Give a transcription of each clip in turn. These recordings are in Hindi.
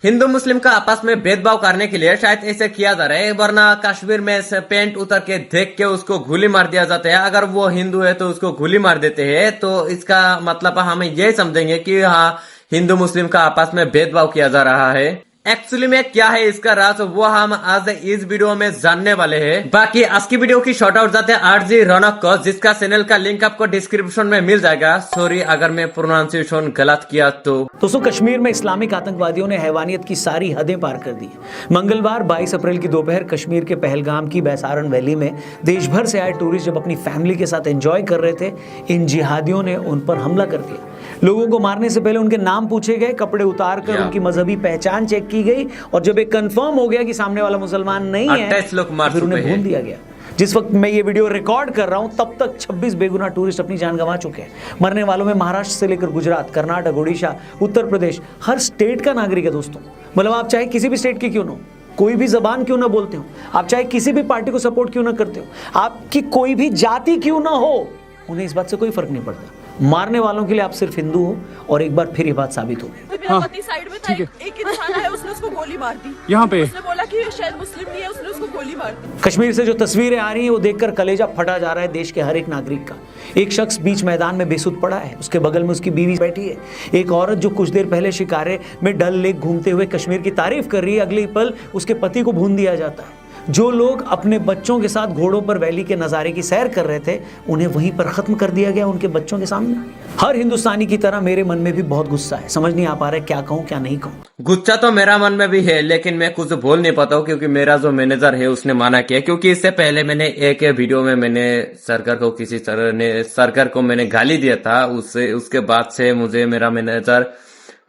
हिंदू मुस्लिम का आपस में भेदभाव करने के लिए शायद ऐसे किया जा रहा है, वरना कश्मीर में से पेंट उतर के देख के उसको गोली मार दिया जाता है। अगर वो हिंदू है तो उसको गोली मार देते हैं। तो इसका मतलब हम ये समझेंगे कि हाँ, हिंदू मुस्लिम का आपस में भेदभाव किया जा रहा है। एक्चुअली में क्या है इसका राज, वो हम आज इस वीडियो में जानने वाले हैं। बाकी आज की वीडियो की शॉर्ट आउट जाते हैं आरजी रौनक को, जिसका चैनल का लिंक आपको डिस्क्रिप्शन में मिल जाएगा। सॉरी अगर मैं प्रोनाउंसिएशन गलत किया तो। दोस्तों, कश्मीर में इस्लामिक आतंकवादियों ने हैवानियत की सारी हदें पार कर दी। मंगलवार 22 अप्रैल की दोपहर कश्मीर के पहलगाम की बैसारन वैली में देश भर से आए टूरिस्ट जब अपनी फैमिली के साथ एंजॉय कर रहे थे, इन जिहादियों ने उन पर हमला कर दिया। लोगों को मारने से पहले उनके नाम पूछे गए, कपड़े उतार कर उनकी मजहबी पहचान चेक की गई, और जब ये कंफर्म हो गया कि सामने वाला मुसलमान नहीं है, फिर उन्हें भून दिया गया। जिस वक्त मैं ये वीडियो रिकॉर्ड कर रहा हूं, तब तक 26 बेगुनाह टूरिस्ट अपनी जान गंवा चुके हैं। मरने वालों में महाराष्ट्र से लेकर गुजरात, कर्नाटक, उड़ीसा, उत्तर प्रदेश, हर स्टेट का नागरिक है दोस्तों। मतलब आप चाहे किसी भी स्टेट के क्यों ना हो, कोई भी जबान क्यों ना बोलते हो, आप चाहे किसी भी पार्टी को सपोर्ट क्यों ना करते हो, आपकी कोई भी जाति क्यों ना हो, उन्हें इस बात से कोई फर्क नहीं पड़ता। मारने वालों के लिए आप सिर्फ हिंदू हो, और एक बार फिर ये बात साबित हो गई। मेरा पति साइड में था, एक इंसान आया, उसने उसको गोली मार दी। यहाँ पे उसने बोला कि ये शायद मुस्लिम नहीं है, उसने उसको गोली मार दी। कश्मीर से जो तस्वीरें आ रही हैं वो देखकर कलेजा फटा जा रहा है देश के हर एक नागरिक का। एक शख्स बीच मैदान में बेसुध पड़ा है, उसके बगल में उसकी बीवी बैठी है। एक औरत जो कुछ देर पहले शिकारे में डल लेक घूमते हुए कश्मीर की तारीफ कर रही है, अगले पल उसके पति को भून दिया जाता है। जो लोग अपने बच्चों के साथ घोड़ों पर वैली के नज़ारे की सैर कर रहे थे, उन्हें वहीं पर खत्म कर दिया गया उनके बच्चों के सामने। हर हिंदुस्तानी की तरह मेरे मन में भी बहुत गुस्सा है, समझ नहीं आ पा रहा है क्या कहूँ क्या नहीं कहूँ। गुस्सा तो मेरा मन में भी है, लेकिन मैं कुछ बोल नहीं पाता हूँ क्योंकि मेरा जो मैनेजर है उसने मना किया। क्योंकि इससे पहले मैंने एक वीडियो में मैंने सरकार को किसी तरह ने सरकार को मैंने गाली दिया था, उसके बाद से मुझे मेरा मैनेजर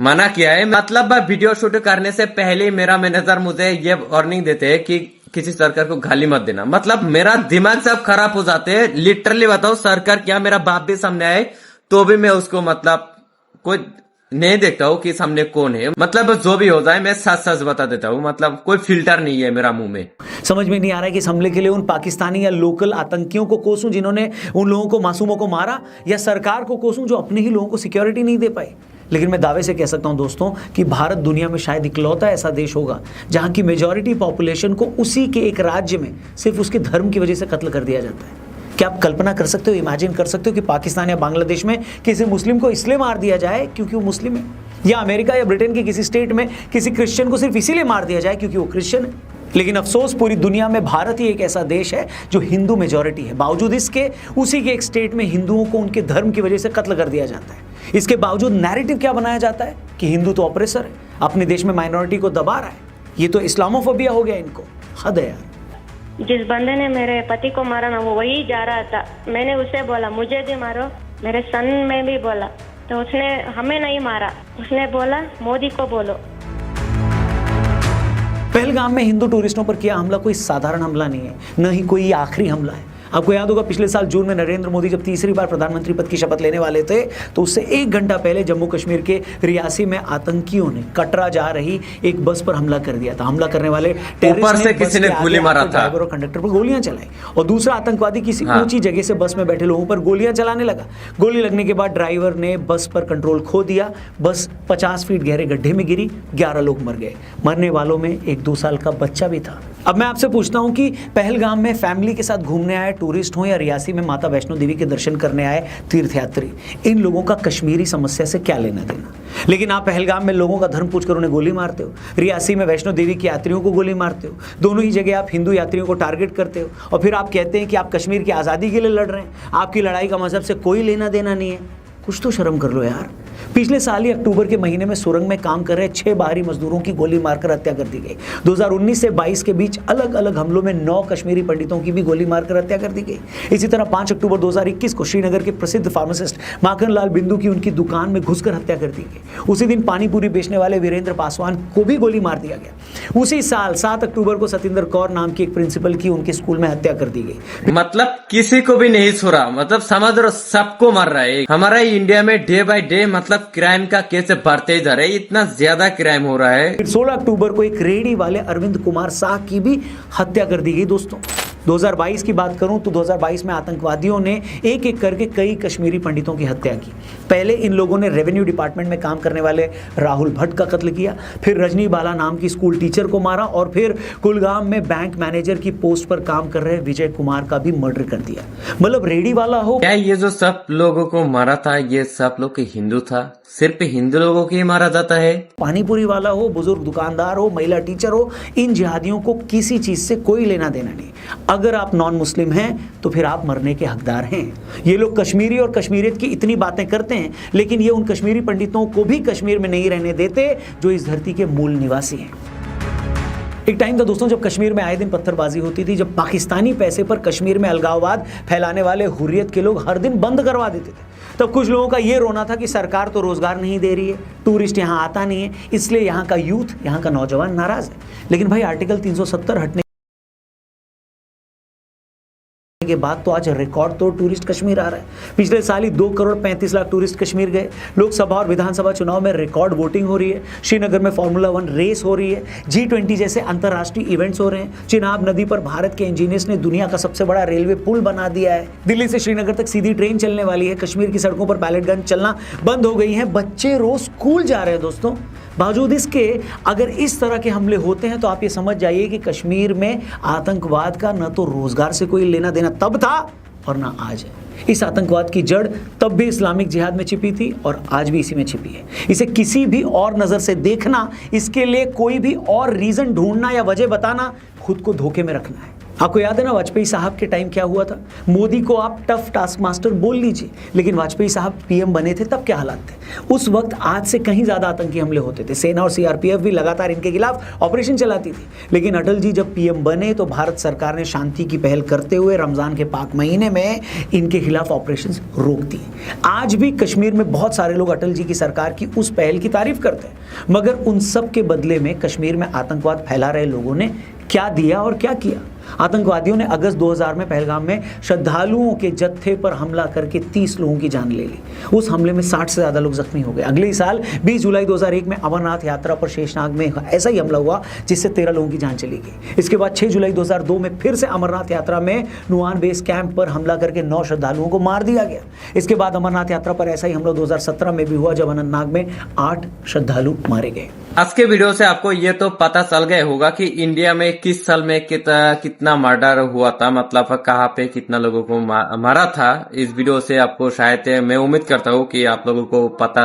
मना किया है। मतलब वीडियो शूट करने से पहले मेरा मैनेजर मुझे ये वार्निंग देते हैं कि किसी सरकार को गाली मत देना। मतलब मेरा दिमाग सब खराब हो जाते हैं। लिटरली बताओ, सरकार क्या मेरा बाप भी सामने आए तो भी मैं उसको मतलब कोई नहीं देखता हूँ कि सामने कौन है। मतलब जो भी हो जाए मैं सच सच बता देता हूँ। मतलब कोई फिल्टर नहीं है मेरा मुंह में। समझ में नहीं आ रहा है कि इस हमले के लिए उन पाकिस्तानी या लोकल आतंकियों को कोसूं जिन्होंने उन लोगों को, मासूमों को मारा, या सरकार को कोसूं जो अपने ही लोगों को सिक्योरिटी नहीं दे पाई। लेकिन मैं दावे से कह सकता हूं दोस्तों कि भारत दुनिया में शायद इकलौता ऐसा देश होगा जहां की मेजॉरिटी पॉपुलेशन को उसी के एक राज्य में सिर्फ उसके धर्म की वजह से कत्ल कर दिया जाता है। क्या आप कल्पना कर सकते हो, इमेजिन कर सकते हो कि पाकिस्तान या बांग्लादेश में किसी मुस्लिम को इसलिए मार दिया जाए क्योंकि वो मुस्लिम है, या अमेरिका या ब्रिटेन के किसी स्टेट में किसी क्रिश्चियन को सिर्फ इसीलिए मार दिया जाए क्योंकि वो क्रिश्चियन है। लेकिन अफसोस, पूरी दुनिया में भारत ही एक ऐसा देश है जो हिंदू मेजॉरिटी है। बावजूद इसके उसी के एक स्टेट में हिंदुओं को उनके धर्म की वजह से कत्ल कर दिया जाता है। इसके बावजूद नैरेटिव क्या बनाया जाता है कि हिंदू तो ऑपरेसर है, अपने देश में माइनॉरिटी को दबा रहा है। ये तो इस्लामोफोबिया हो गया इनको। हद है यार। जिस बंदे ने मेरे पति को मारा ना, वो वही जा रहा था। मैंने उसे बोला मुझे भी मारो, मेरे सन में भी बोला, तो उसने हमें नहीं मारा, उसने बोला मोदी को बोलो। पहलगाम में हिंदू टूरिस्टों पर किया हमला कोई साधारण हमला नहीं है, न ही कोई आखिरी हमला है। आपको याद होगा पिछले साल जून में नरेंद्र मोदी जब तीसरी बार प्रधानमंत्री पद की शपथ लेने वाले थे, तो उससे 1 घंटा पहले जम्मू कश्मीर के रियासी में आतंकियों ने कटरा जा रही एक बस पर हमला कर दिया था। हमला करने वाले ऊपर से किसी ने गोली मारा था, ड्राइवर और कंडक्टर पर गोलियां चलाई, और दूसरा आतंकवादी किसी ऊंची जगह से बस में बैठे लोगों पर गोलियां चलाने लगा। गोली लगने के बाद ड्राइवर ने बस पर कंट्रोल खो दिया, बस 50 फीट गहरे गड्ढे में गिरी, 11 लोग मर गए। मरने वालों में एक 2 साल का बच्चा भी था। अब मैं आपसे पूछता हूं कि पहलगाम में फैमिली के साथ घूमने आए टूरिस्ट हो या रियासी में माता वैष्णो देवी के दर्शन करने आए तीर्थयात्री, इन लोगों का कश्मीरी समस्या से क्या लेना देना। लेकिन आप पहलगाम में लोगों का धर्म पूछकर उन्हें गोली मारते हो, रियासी में वैष्णो देवी के यात्रियों को गोली मारते हो। दोनों ही जगह आप हिंदू यात्रियों को टारगेट करते हो, और फिर आप कहते हैं कि आप कश्मीर की आज़ादी के लिए लड़ रहे हैं, आपकी लड़ाई का मजहब से कोई लेना देना नहीं है। कुछ तो शर्म कर लो यार। पिछले साल ही अक्टूबर के महीने में सुरंग में काम कर रहे 6 बाहरी मजदूरों की गोली मारकर हत्या कर दी गई। 2019 से 22 के बीच अलग अलग हमलों में 9 कश्मीरी पंडितों की भी गोली मारकर हत्या कर दी गई। इसी तरह 5 अक्टूबर 2021 को श्रीनगर के प्रसिद्ध फार्मासिस्ट माखन लाल बिंदु की उनकी दुकान में घुसकर हत्या कर दी गई। उसी दिन पानीपुरी बेचने वाले वीरेंद्र पासवान को भी गोली मार दिया गया। उसी साल 7 अक्टूबर को सतिंदर कौर नाम की एक प्रिंसिपल की उनके स्कूल में हत्या कर दी गई। मतलब किसी को भी नहीं छोड़ा, मतलब समझ लो सबको मार रहा है। हमारा इंडिया में डे बाय डे मतलब क्राइम का केस बढ़ते जा रहे हैं, इतना ज्यादा क्राइम हो रहा है। 16 अक्टूबर को एक रेडी वाले अरविंद कुमार शाह की भी हत्या कर दी गई दोस्तों। 2022 की बात करूं तो 2022 में आतंकवादियों ने एक एक करके कई कश्मीरी पंडितों की हत्या की। पहले इन लोगों ने रेवेन्यू डिपार्टमेंट में काम करने वाले राहुल भट्ट का कत्ल किया, फिर रजनी बाला नाम की स्कूल टीचर को मारा और फिर कुलगाम में बैंक मैनेजर की पोस्ट पर काम कर रहे विजय कुमार का भी मर्डर कर दिया। मतलब रेडी वाला हो। क्या ये जो सब लोगों को मारा था ये सब लोग हिंदू था? सिर्फ हिंदू लोगों को ही मारा जाता है? पानीपुरी वाला हो, बुजुर्ग दुकानदार हो, महिला टीचर हो, इन जिहादियों को किसी चीज से कोई लेना देना नहीं। अगर आप नॉन मुस्लिम हैं तो फिर आप मरने के हकदार हैं। ये लोग कश्मीरी और कश्मीरियत की इतनी बातें करते हैं, लेकिन ये उन कश्मीरी पंडितों को भी कश्मीर में नहीं रहने देते जो इस धरती के मूल निवासी हैं। एक टाइम था दोस्तों जब कश्मीर में आए दिन पत्थरबाजी होती थी, जब पाकिस्तानी पैसे पर कश्मीर में अलगाववाद फैलाने वाले हुर्रियत के लोग हर दिन बंद करवा देते थे। तब कुछ लोगों का ये रोना था कि सरकार तो रोजगार नहीं दे रही है, टूरिस्ट यहाँ आता नहीं है, इसलिए यहाँ का यूथ, यहाँ का नौजवान नाराज है। लेकिन भाई आर्टिकल 370 हटने के बाद तो आज रिकॉर्ड तोड़ टूरिस्ट कश्मीर आ रहा है। पिछले साल ही 2,35,00,000 टूरिस्ट कश्मीर गए। लोकसभा और विधानसभा चुनाव में रिकॉर्ड वोटिंग हो रही है। श्रीनगर में फॉर्मूला 1 रेस हो रही है। G20 जैसे अंतर्राष्ट्रीय इवेंट्स हो रहे हैं। चिनाब नदी पर भारत के इंजीनियर्स ने दुनिया का सबसे बड़ा रेलवे पुल बना दिया है। दिल्ली से श्रीनगर तक सीधी ट्रेन चलने वाली है। कश्मीर की सड़कों पर पैलेट गन चलना बंद हो गई है। बच्चे रोज स्कूल जा रहे हैं दोस्तों। बावजूद इसके अगर इस तरह के हमले होते हैं तो आप ये समझ जाइए कि कश्मीर में आतंकवाद का न तो रोजगार से कोई लेना देना तब था और ना आज है। इस आतंकवाद की जड़ तब भी इस्लामिक जिहाद में छिपी थी और आज भी इसी में छिपी है। इसे किसी भी और नजर से देखना, इसके लिए कोई भी और रीजन ढूंढना या वजह बताना खुद को धोखे में रखना है। आपको याद है ना वाजपेयी साहब के टाइम क्या हुआ था? मोदी को आप टफ टास्क मास्टर बोल लीजिए, लेकिन वाजपेयी साहब पीएम बने थे तब क्या हालात थे? उस वक्त आज से कहीं ज्यादा आतंकी हमले होते थे। सेना और सीआरपीएफ भी लगातार इनके खिलाफ ऑपरेशन चलाती थी। लेकिन अटल जी जब पीएम बने तो भारत सरकार ने शांति की पहल करते हुए रमजान के पाक महीने में इनके खिलाफ ऑपरेशन रोक दिए। आज भी कश्मीर में बहुत सारे लोग अटल जी की सरकार की उस पहल की तारीफ करते हैं, मगर उन सब के बदले में कश्मीर में आतंकवाद फैला रहे लोगों ने क्या दिया और क्या किया? आतंकवादियों ने अगस्त 2000 में पहलगाम में श्रद्धालुओं के जत्थे पर हमला करके 30 लोगों की जान ले ली। उस हमले में 60 से ज्यादा लोग जख्मी हो गए। अगले ही साल 20 जुलाई 2001 में अमरनाथ यात्रा पर शेषनाग में ऐसा ही हमला हुआ जिससे 13 लोगों की जान चली गई। इसके बाद 6 जुलाई 2002 में फिर से अमरनाथ यात्रा में नुआन बेस कैंप पर हमला करके 9 श्रद्धालुओं को मार दिया गया। इसके बाद अमरनाथ यात्रा पर ऐसा ही हमला 2017 में भी हुआ जब अनंतनाग में 8 श्रद्धालु मारे गए। आज के वीडियो से आपको ये तो पता चल गया होगा कि इंडिया में किस साल में कितना मर्डर हुआ था, मतलब कहाँ पे कितना लोगों को मारा था। इस वीडियो से आपको शायद, मैं उम्मीद करता हूँ कि आप लोगों को पता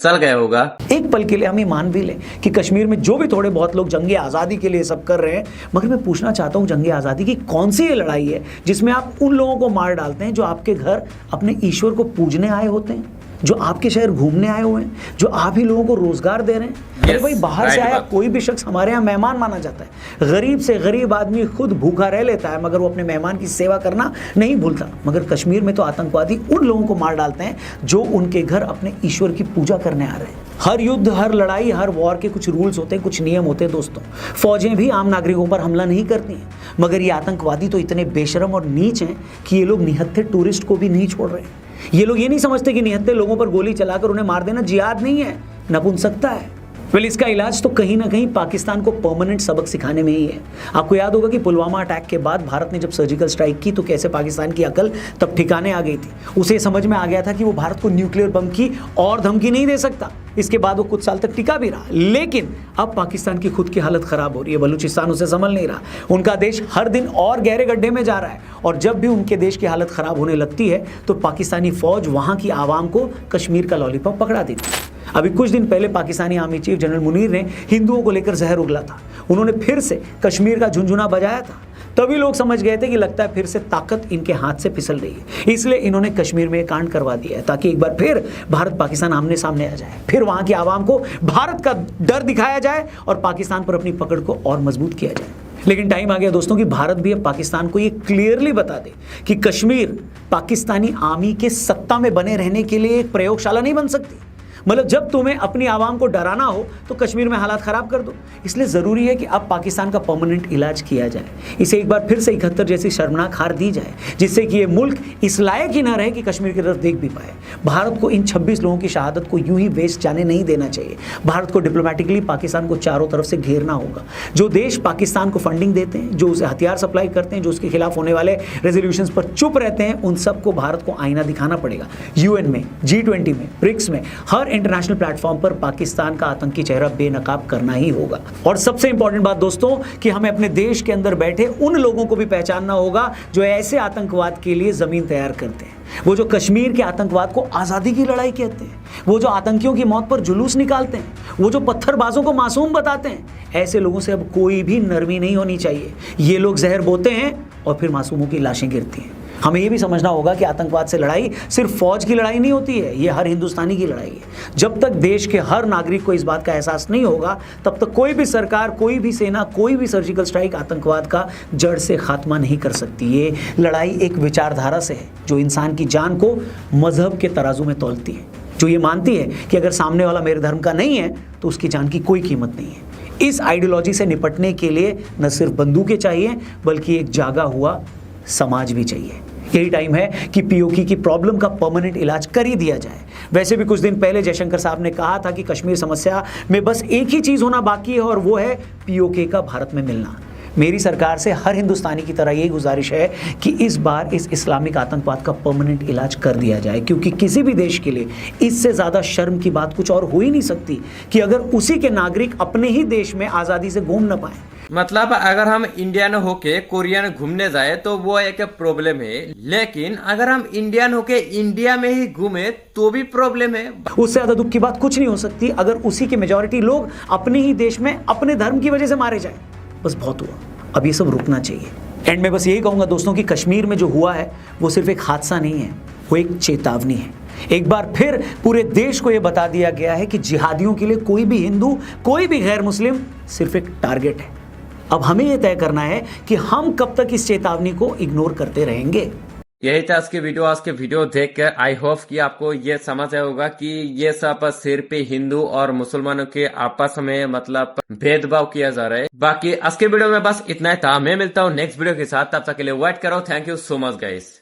चल गया होगा। एक पल के लिए हम ये मान भी लें कि कश्मीर में जो भी थोड़े बहुत लोग जंगे आज़ादी के लिए सब कर रहे हैं, मगर मैं पूछना चाहता हूँ जंगे आज़ादी की कौन सी ये लड़ाई है जिसमें आप उन लोगों को मार डालते हैं जो आपके घर अपने ईश्वर को पूजने आए होते हैं, जो आपके शहर घूमने आए हुए हैं, जो आप ही लोगों को रोजगार दे रहे हैं। अरे भाई बाहर से आया कोई भी शख्स हमारे यहाँ मेहमान माना जाता है। गरीब से गरीब आदमी खुद भूखा रह लेता है मगर वो अपने मेहमान की सेवा करना नहीं भूलता। मगर कश्मीर में तो आतंकवादी उन लोगों को मार डालते हैं जो उनके घर अपने ईश्वर की पूजा करने आ रहे हैं। हर युद्ध, हर लड़ाई, हर वॉर के कुछ रूल्स होते हैं, कुछ नियम होते हैं दोस्तों। फौजें भी आम नागरिकों पर हमला नहीं करती हैं, मगर ये आतंकवादी तो इतने बेशरम और नीच हैं कि ये लोग निहत्थे टूरिस्ट को भी नहीं छोड़ रहे हैं। ये लोग ये नहीं समझते कि निहत्थे लोगों पर गोली चलाकर उन्हें मार देना जिहाद नहीं है, नपुंसकता है। इसका इलाज तो कहीं ना कहीं पाकिस्तान को परमानेंट सबक सिखाने में ही है। आपको याद होगा कि पुलवामा अटैक के बाद भारत ने जब सर्जिकल स्ट्राइक की तो कैसे पाकिस्तान की अकल तब ठिकाने आ गई थी। उसे समझ में आ गया था कि वो भारत को न्यूक्लियर बम की और धमकी नहीं दे सकता। इसके बाद वो कुछ साल तक टिका भी रहा, लेकिन अब पाकिस्तान की खुद की हालत खराब हो रही है। बलूचिस्तान उसे संभल नहीं रहा। उनका देश हर दिन और गहरे गड्ढे में जा रहा है और जब भी उनके देश की हालत खराब होने लगती है तो पाकिस्तानी फौज वहां की आवाम को कश्मीर का लॉलीपॉप पकड़ा देती है। अभी कुछ दिन पहले Pakistani army chief general Munir ने हिंदुओं को लेकर जहर उगला था। उन्होंने फिर से कश्मीर का झुनझुना बजाया था। तभी लोग समझ गए थे कि लगता है फिर से ताकत इनके हाथ से फिसल रही है। इसलिए इन्होंने कश्मीर में कांड करवा दिया है ताकि एक बार फिर भारत पाकिस्तान आमने सामने आ जाए, फिर वहां की आवाम को भारत का डर दिखाया जाए और पाकिस्तान पर अपनी पकड़ को और मजबूत किया जाए। लेकिन टाइम आ गया दोस्तों कि भारत भी अब पाकिस्तान को ये क्लियरली बता दे कि कश्मीर पाकिस्तानी आर्मी के सत्ता में बने रहने के लिए एक प्रयोगशाला नहीं बन सकती। मतलब जब तुम्हें अपनी आवाम को डराना हो तो कश्मीर में हालात खराब कर दो। इसलिए जरूरी है कि अब पाकिस्तान का परमानेंट इलाज किया जाए, इसे एक बार फिर से 71 जैसी शर्मनाक हार दी जाए, जिससे कि ये मुल्क इस लायक ही ना रहे कि कश्मीर की तरफ देख भी पाए। भारत को इन 26 लोगों की शहादत को यूं ही वेस्ट जाने नहीं देना चाहिए। भारत को डिप्लोमेटिकली पाकिस्तान को चारों तरफ से घेरना होगा। जो देश पाकिस्तान को फंडिंग देते हैं, जो उसे हथियार सप्लाई करते हैं, जो उसके खिलाफ होने वाले रेजोल्यूशंस पर चुप रहते हैं, उन सबको भारत को आईना दिखाना पड़ेगा। यूएन में, G20 में, ब्रिक्स में, हर इंटरनेशनल प्लेटफॉर्म पर पाकिस्तान का आतंकी चेहरा बेनकाब करना ही होगा। और सबसे इंपॉर्टेंट बात दोस्तों कि हमें अपने देश के अंदर बैठे उन लोगों को भी पहचानना होगा जो ऐसे आतंकवाद के लिए जमीन तैयार करते हैं। वो जो कश्मीर के आतंकवाद को आजादी की लड़ाई कहते हैं, वो जो आतंकियों की मौत पर जुलूस निकालते हैं, वो जो पत्थरबाजों को मासूम बताते हैं, ऐसे लोगों से अब कोई भी नरमी नहीं होनी चाहिए। ये लोग जहर बोते हैं और फिर मासूमों की लाशें गिरती हैं। हमें ये भी समझना होगा कि आतंकवाद से लड़ाई सिर्फ फौज की लड़ाई नहीं होती है, ये हर हिंदुस्तानी की लड़ाई है। जब तक देश के हर नागरिक को इस बात का एहसास नहीं होगा, तब तक कोई भी सरकार, कोई भी सेना, कोई भी सर्जिकल स्ट्राइक आतंकवाद का जड़ से खात्मा नहीं कर सकती। ये लड़ाई एक विचारधारा से है जो इंसान की जान को मजहब के तराजू में तौलती है, जो ये मानती है कि अगर सामने वाला मेरे धर्म का नहीं है तो उसकी जान की कोई कीमत नहीं है। इस आइडियोलॉजी से निपटने के लिए न सिर्फ बंदूकें चाहिए बल्कि एक जागा हुआ समाज भी चाहिए। यही टाइम है कि पीओके की प्रॉब्लम का परमानेंट इलाज कर ही दिया जाए। वैसे भी कुछ दिन पहले जयशंकर साहब ने कहा था कि कश्मीर समस्या में बस एक ही चीज होना बाकी है और वो है पीओके का भारत में मिलना। मेरी सरकार से हर हिंदुस्तानी की तरह यही गुजारिश है कि इस बार इस इस्लामिक आतंकवाद का परमानेंट इलाज कर दिया जाए, क्योंकि किसी भी देश के लिए इससे ज़्यादा शर्म की बात कुछ और हो ही नहीं सकती कि अगर उसी के नागरिक अपने ही देश में आज़ादी से घूम न पाए। मतलब अगर हम इंडियन होके कोरियन घूमने जाए तो वो एक प्रॉब्लम है, लेकिन अगर हम इंडियन होके इंडिया में ही घूमे तो भी प्रॉब्लम है। उससे ज्यादा दुख की बात कुछ नहीं हो सकती अगर उसी के मेजॉरिटी लोग अपने ही देश में अपने धर्म की वजह से मारे जाए। बस बहुत हुआ, अब ये सब रुकना चाहिए। एंड में बस यही कहूंगा दोस्तों कि कश्मीर में जो हुआ है वो सिर्फ एक हादसा नहीं है, वो एक चेतावनी है। एक बार फिर पूरे देश को यह बता दिया गया है कि जिहादियों के लिए कोई भी हिंदू, कोई भी गैर मुस्लिम सिर्फ एक टारगेट है। अब हमें यह तय करना है कि हम कब तक इस चेतावनी को इग्नोर करते रहेंगे। यही था आज के वीडियो देख कर आई होप कि आपको ये समझ आया होगा कि ये सब सिर्फ हिंदू और मुसलमानों के आपस में मतलब भेदभाव किया जा रहा है। बाकी आज के वीडियो में बस इतना ही था। मैं मिलता हूँ नेक्स्ट वीडियो के साथ, तब तक के लिए वेट करो। Thank you so much guys.